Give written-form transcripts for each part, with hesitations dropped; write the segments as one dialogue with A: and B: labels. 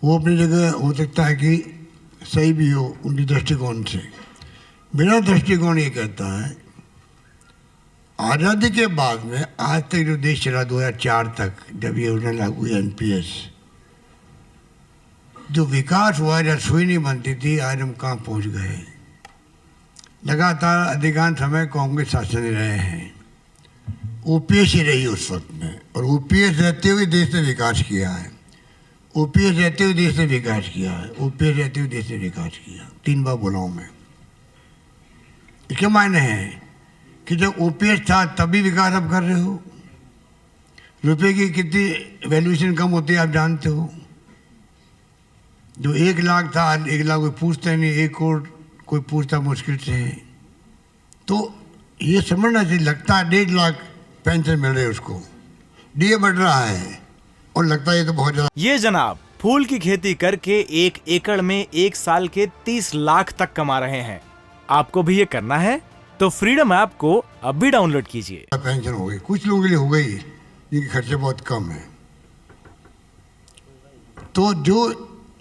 A: वो अपनी जगह हो सकता है कि सही भी हो उनकी दृष्टिकोण से। मेरा दृष्टिकोण ये कहता है, आज़ादी के बाद में आज तक जो देश चला 2004 तक, जब ये योजना लागू हुई एनपीएस, जो विकास हुआ, रसोई नहीं बनती थी, आज हम कहाँ पहुँच गए। लगातार अधिकांश समय कांग्रेस शासन में रहे हैं, ओपीएस ही रही उस वक्त में, और ओपीएस रहते हुए देश ने विकास किया है। ओपीएस रहते हुए देश ने विकास किया है। ओपीएस रहते हुए देश ने विकास किया। 3 बार बोला हूँ मैं। इसके मायने हैं कि जब ओपीएस था तभी विकास आप कर रहे हो। रुपए की कितनी वैल्यूएशन कम होती है आप जानते हो। जो 1 लाख था, 1 लाख कोई पूछता नहीं, 1 करोड़ कोई पूछता मुश्किल से है। तो ये समझना चाहिए। लगता है 1.5 लाख पेंशन मिल रही है उसको, डीए बढ़ रहा है, और लगता है ये तो बहुत ज्यादा।
B: ये जनाब फूल की खेती करके 1 एकड़ में 1 साल के 30 लाख तक कमा रहे हैं। आपको भी ये करना है तो फ्रीडम ऐप को अभी डाउनलोड कीजिए।
A: पेंशन हो गई, कुछ लोगों के लिए हो गई, जिनके खर्चे बहुत कम है। तो जो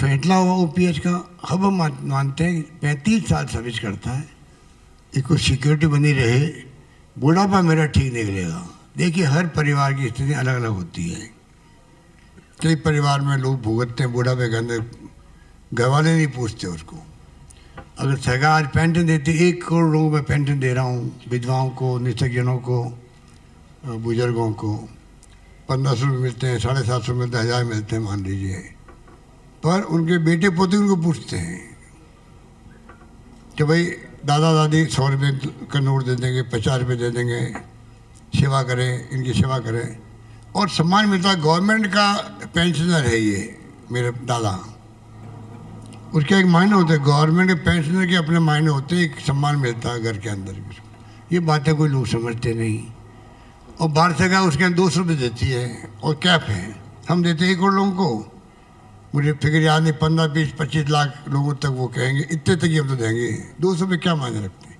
A: फैसला हुआ ओपीएस का, अब हम मानते हैं 35 साल सर्विस करता है, इसको सिक्योरिटी बनी रहे, बुढ़ापा मेरा ठीक निकलेगा। देखिए हर परिवार की स्थिति अलग अलग होती है। कई परिवार में लोग भुगतते हैं बुढ़ापे के अंदर, घर वाले नहीं पूछते उसको। अगर सरकार आज पेंशन देती, 1 करोड़ लोगों में पेंशन दे रहा हूँ, विधवाओं को, निःसज्जनों को, बुजुर्गों को 1500 मिलते हैं, 750 मिलते हैं, 1000 मिलते हैं मान लीजिए, पर उनके बेटे पोते उनको पूछते हैं कि भाई दादा दादी 100 रुपये का नोट दे देंगे, 50 रुपये दे देंगे, सेवा करें, इनकी सेवा करें, और सम्मान मिलता है। गवर्नमेंट का पेंशनर है ये मेरे दादा, उसके एक मायने होते हैं। गवर्नमेंट के पेंशनर के अपने मायने होते हैं, एक सम्मान मिलता है घर के अंदर। ये बातें कोई लोग समझते नहीं। और भारत सरकार उसके अंदर 200 रुपये देती है, और कैप है, हम देते हैं 1 करोड़ लोगों को। मुझे फिक्र याद नहीं, 15, 20, 25 लाख लोगों तक वो कहेंगे इतने तक ही हम तो देंगे। 200 रुपये क्या मायने रखते हैं।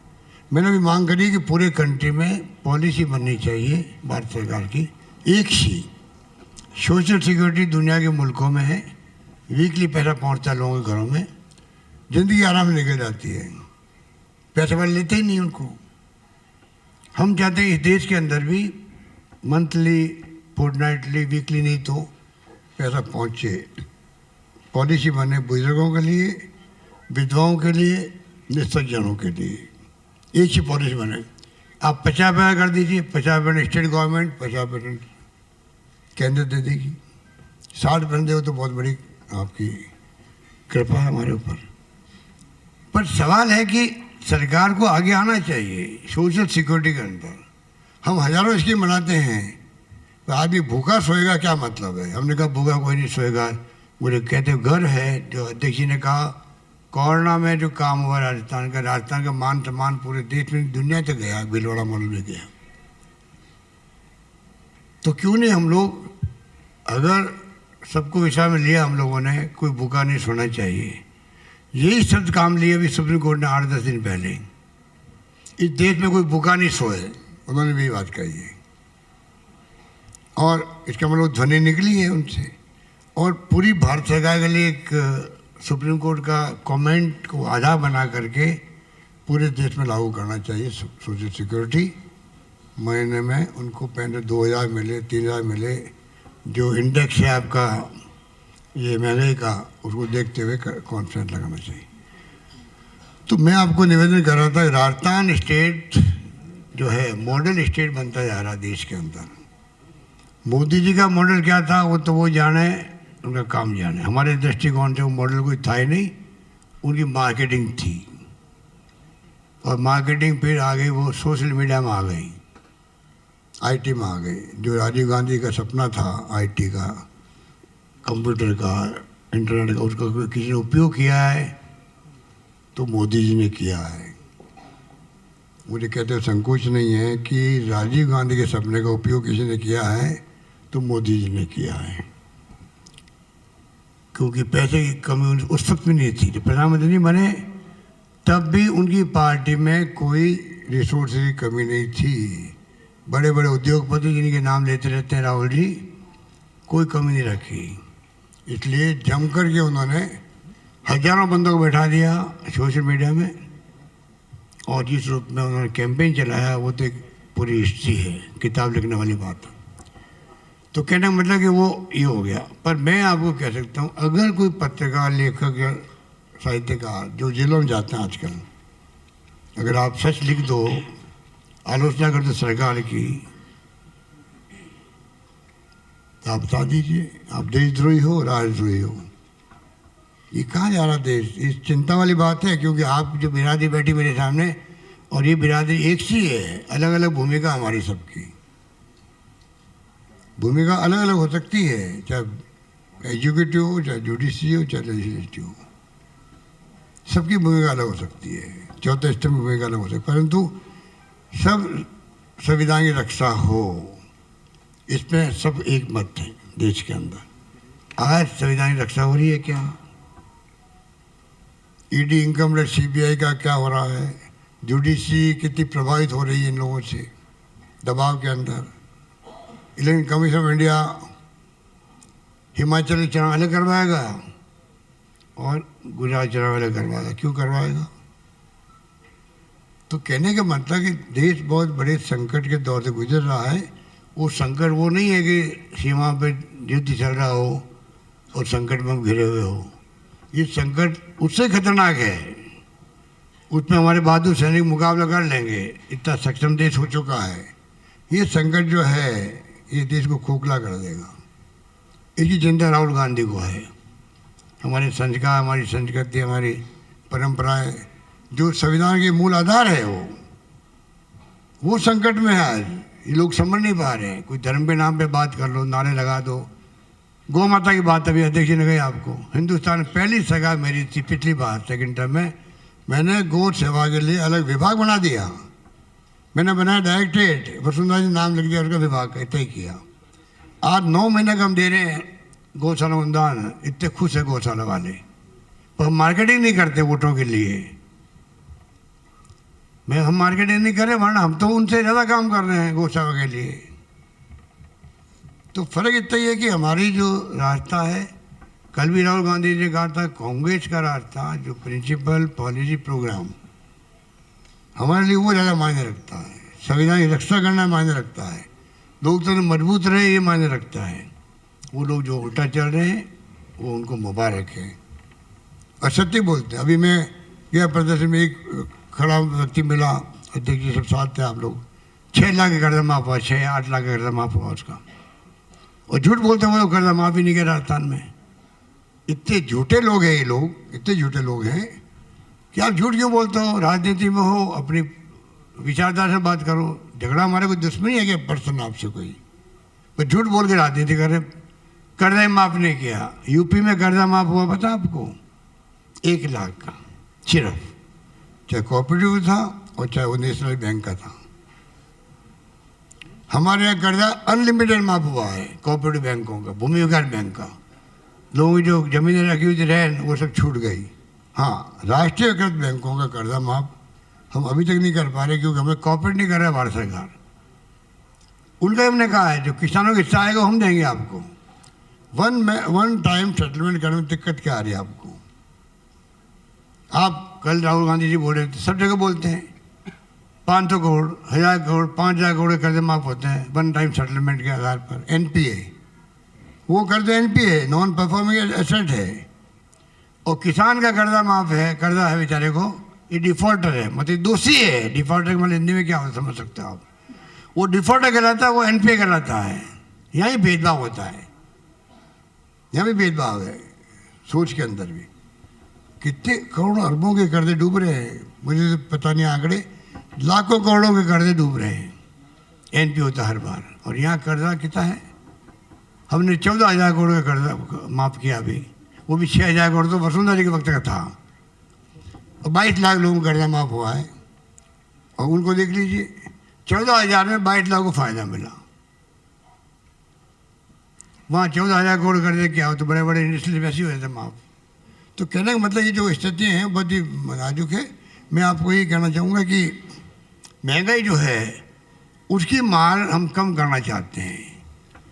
A: मैंने भी मांग करी कि पूरे कंट्री में पॉलिसी बननी चाहिए भारत सरकार की, एक सी सोशल सिक्योरिटी दुनिया के मुल्कों में है। वीकली पैसा पहुंचता है लोगों के घरों में, ज़िंदगी आराम से निकल जाती है, पैसे वाले लेते ही नहीं उनको। हम चाहते हैं इस देश के अंदर भी मंथली, फोर्टनाइटली, वीकली नहीं तो पैसा पहुंचे। पॉलिसी बने बुजुर्गों के लिए, विधवाओं के लिए, निःसज्जनों के लिए, एक ही पॉलिसी बने। आप 50% कर दीजिए, 50% स्टेट गवर्नमेंट, 50% केंद्र दे देगी, 60% दे तो बहुत बड़ी आपकी कृपा है हमारे ऊपर। पर सवाल है कि सरकार को आगे आना चाहिए सोशल सिक्योरिटी के अंदर। हम हज़ारों स्कीम बनाते हैं, तो आदमी भूखा सोएगा क्या मतलब है। हमने कहा भूखा कोई नहीं सोएगा। मुझे कहते घर है, जो अध्यक्ष जी ने कहा कोरोना में जो काम हुआ राजस्थान का मान सम्मान पूरे देश में, दुनिया तक गया, भीलवाड़ा मॉडल में गया। तो क्यों नहीं हम लोग, अगर सबको विचार में लिया हम लोगों ने, कोई भूखा नहीं सोना चाहिए। यही शब्द काम लिए अभी सुप्रीम कोर्ट ने 8-10 दिन पहले। इस देश में कोई भूखा नहीं सोए, उन्होंने भी बात कही है, और इसका मतलब ध्वनि निकली है उनसे। और पूरी भारत सरकार के लिए एक सुप्रीम कोर्ट का कमेंट को आधार बना करके पूरे देश में लागू करना चाहिए सोशल सिक्योरिटी। महीने में उनको पहले 2000 मिले, 3000 मिले। जो इंडेक्स है आपका ये महंगाई का, उसको देखते हुए कॉन्फ्रेंस लगाना चाहिए। तो मैं आपको निवेदन कर रहा था, राजस्थान स्टेट जो है मॉडल स्टेट बनता जा रहा देश के अंदर। मोदी जी का मॉडल क्या था वो तो वो जाने, उनका काम जाने। हमारे दृष्टिकोण से वो मॉडल कोई था ही नहीं, उनकी मार्केटिंग थी। और मार्केटिंग फिर आ गई, वो सोशल मीडिया में आ गई, आईटी में आ गई। जो राजीव गांधी का सपना था आईटी का, कंप्यूटर का, इंटरनेट का, उसका किसी ने उपयोग किया है तो मोदी जी ने किया है। मुझे कहते हुए संकोच नहीं है कि राजीव गांधी के सपने का उपयोग किसी ने किया है तो मोदी जी ने किया है। क्योंकि पैसे की कमी उस वक्त भी नहीं थी। जब प्रधानमंत्री नहीं बने तब भी उनकी पार्टी में कोई रिसोर्स की कमी नहीं थी। बड़े बड़े उद्योगपति जिनके नाम लेते रहते हैं राहुल जी, कोई कमी नहीं रखी। इसलिए जम कर के उन्होंने हजारों बंदों को बैठा दिया सोशल मीडिया में, और जिस रूप में उन्होंने कैंपेन चलाया वो तो एक पूरी हिस्ट्री है, किताब लिखने वाली बात। तो कहने का मतलब कि वो ये हो गया। पर मैं आपको कह सकता हूँ, अगर कोई पत्रकार, लेखक या साहित्यकार जो जेलों में जाते हैं आजकल, अगर आप सच लिख दो, आलोचना कर दो सरकार की, तो आप बता दीजिए आप देशद्रोही हो, राजद्रोही हो। ये कहाँ जा रहा देश? इस चिंता वाली बात है, क्योंकि आप जो बिरादरी बैठी मेरे सामने, और ये बिरादरी एक सी है, अलग अलग भूमिका हमारी सबकी, भूमिका अलग अलग हो सकती है, चाहे एजुकेटिव हो, चाहे जुडिशरी हो, चाहे लेजिस्लेटिव हो, सबकी भूमिका अलग हो सकती है, चौथे स्तंभ की भूमिका अलग हो सकती है, परंतु सब संविधान की रक्षा हो, इसमें सब एक मत है देश के अंदर। आज संविधान की रक्षा हो रही है क्या? ईडी, इनकम टैक्स, सीबीआई का क्या हो रहा है? जुडिशरी कितनी प्रभावित हो रही है इन लोगों से, दबाव के अंदर। Election commission of India Himachal के चुनाव अलग करवाएगा और गुजरात चुनाव अलग करवाएगा। क्यों करवाएगा? तो कहने का मतलब कि देश बहुत बड़े संकट के दौर से गुजर रहा है। वो संकट वो नहीं है कि सीमा पे युद्ध चल रहा हो और संकट में हम घिरे हुए हो। ये संकट उससे खतरनाक है, उसमें हमारे बहादुर सैनिक मुकाबला कर लेंगे, इतना सक्षम देश हो चुका है। ये संकट जो है ये देश को खोखला कर देगा। इसकी चिंता राहुल गांधी को है। हमारे संस्कार, हमारी संस्कृति, हमारी परंपराएं, जो संविधान के मूल आधार है, वो संकट में है आज। ये लोग समझ नहीं पा रहे हैं। कोई धर्म के नाम पे बात कर लो, नारे लगा दो। गौ माता की बात अभी अध्यक्ष ने कही आपको, हिंदुस्तान में पहली सगा मेरी थी पिछली बार सेकंड टर्म में, मैंने गौ सेवा के लिए अलग विभाग बना दिया। मैंने बनाया डायरेक्टरेट, वसुंधरा जी नाम लिख दिया, उसका विभाग तय किया। आज 9 महीने का हम दे रहे हैं गौशाला अनुदान, इतने खुश है गौशाला वाले, पर हम मार्केटिंग नहीं करते वोटों के लिए। हम मार्केटिंग नहीं कर रहे, वरना हम तो उनसे ज़्यादा काम कर रहे हैं गौशाला के लिए। तो फर्क इतना ही है कि हमारी जो रास्ता है, कल भी राहुल गांधी जी ने कहा था, कांग्रेस का रास्ता जो प्रिंसिपल पॉलिसी प्रोग्राम, हमारे लिए वो ज़्यादा मायने रखता है। संविधान की रक्षा करना मायने रखता है, लोकतंत्र मजबूत रहे ये मायने रखता है। वो लोग जो उल्टा चल रहे हैं वो उनको मुबारक है, असत्य बोलते हैं। अभी मैं गया प्रदर्शन में, एक खड़ा व्यक्ति मिला, अध्यक्ष जी सब साथ थे आप लोग, 6 लाख का कर्जा माफ हुआ, 6-8 लाख का कर्जा माफ हुआ उसका, और झूठ बोलते हैं वो लोग, कर्जा माफ ही नहीं किया राजस्थान में। इतने झूठे लोग हैं ये लोग, इतने झूठे लोग हैं कि आप झूठ क्यों बोलते हो? राजनीति में हो, अपनी विचारधारा से बात करो। झगड़ा हमारे कोई दुश्मनी है क्या पर्सन आपसे कोई? पर झूठ बोल के राजनीति कर रहे। कर्जा माफ नहीं किया, यूपी में कर्जा माफ हुआ पता आपको? 1 लाख का सिर्फ, चाहे कोऑपरेटिव था और चाहे वो नेशनल बैंक का था। हमारे यहाँ कर्जा अनलिमिटेड माफ हुआ है, कोऑपरेटिव बैंकों का, भूमि विकास बैंक का। लोगों की जो जमीनें रखी हुई थी रहन, वो सब छूट गई। हाँ, राष्ट्रीयकृत बैंकों का कर्जा माफ हम अभी तक नहीं कर पा रहे, क्योंकि हमें कॉपरेट नहीं कर रहा है भारत सरकार। उनका हमने कहा है जो किसानों का हिस्सा आएगा हम देंगे आपको। वन टाइम सेटलमेंट करने में दिक्कत क्या आ रही है आपको? आप कल राहुल गांधी जी बोल रहे थे, सब जगह बोलते हैं 500 करोड़, 1000 करोड़, 5000 करोड़ के कर्जे माफ होते हैं वन टाइम सेटलमेंट के आधार पर। एनपीए, वो कर्जा एनपीए, नॉन परफॉर्मिंग एसेट है। और किसान का कर्जा माफ है, कर्जा है बेचारे को, ये डिफॉल्टर है, मतलब दोषी है। डिफॉल्टर के मतलब हिंदी में क्या हो समझ सकते हो आप? वो डिफॉल्टर कहलाता है, वो एनपीए कहलाता है। यहाँ ही भेदभाव होता है, यहाँ भी भेदभाव है सोच के अंदर भी। कितने करोड़ों अरबों के कर्जे डूब रहे हैं, मुझे तो पता नहीं आंकड़े, लाखों करोड़ों के कर्जे डूब रहे हैं। एनपीए होता है हर बार। और यहाँ कर्जा कितना है? हमने 14,000 करोड़ का कर्जा माफ किया अभी, वो भी 6,000 करोड़ तो वसुंधरा जी के वक्त का था। और 22 लाख लोगों का कर्जा माफ हुआ है। और उनको देख लीजिए, 14,000 में 22 लाख को फायदा मिला। वहाँ 14,000 करोड़ कर्जे क्या हो, तो बड़े बड़े इंडस्ट्रियल वैसे हुए थे माफ। तो कहने का मतलब ये जो स्थिति हैं बहुत ही नाजुक है। मैं आपको ये कहना चाहूँगा कि महंगाई जो है उसकी मार हम कम करना चाहते हैं।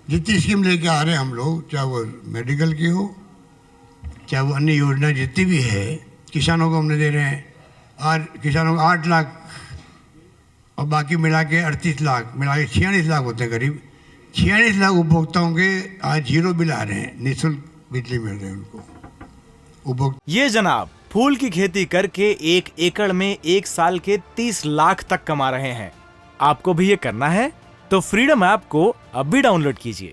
A: जितनी स्कीम लेके आ रहे हैं हम लोग, चाहे वो मेडिकल की हो, चाहे वो अन्य योजना जितनी भी है, किसानों को हमने दे रहे हैं। और किसानों को 8 लाख और बाकी मिला के 38 लाख, मिला के 46 लाख होते हैं करीब। 46 लाख उपभोक्ताओं के आज 0 बिल आ रहे हैं, निःशुल्क बिजली मिल रहे हैं उनको उपभोक्ता।
B: ये जनाब फूल की खेती करके 1 एकड़ में 1 साल के 30 लाख तक कमा रहे हैं। आपको भी ये करना है तो फ्रीडम ऐप को अब भी डाउनलोड कीजिए।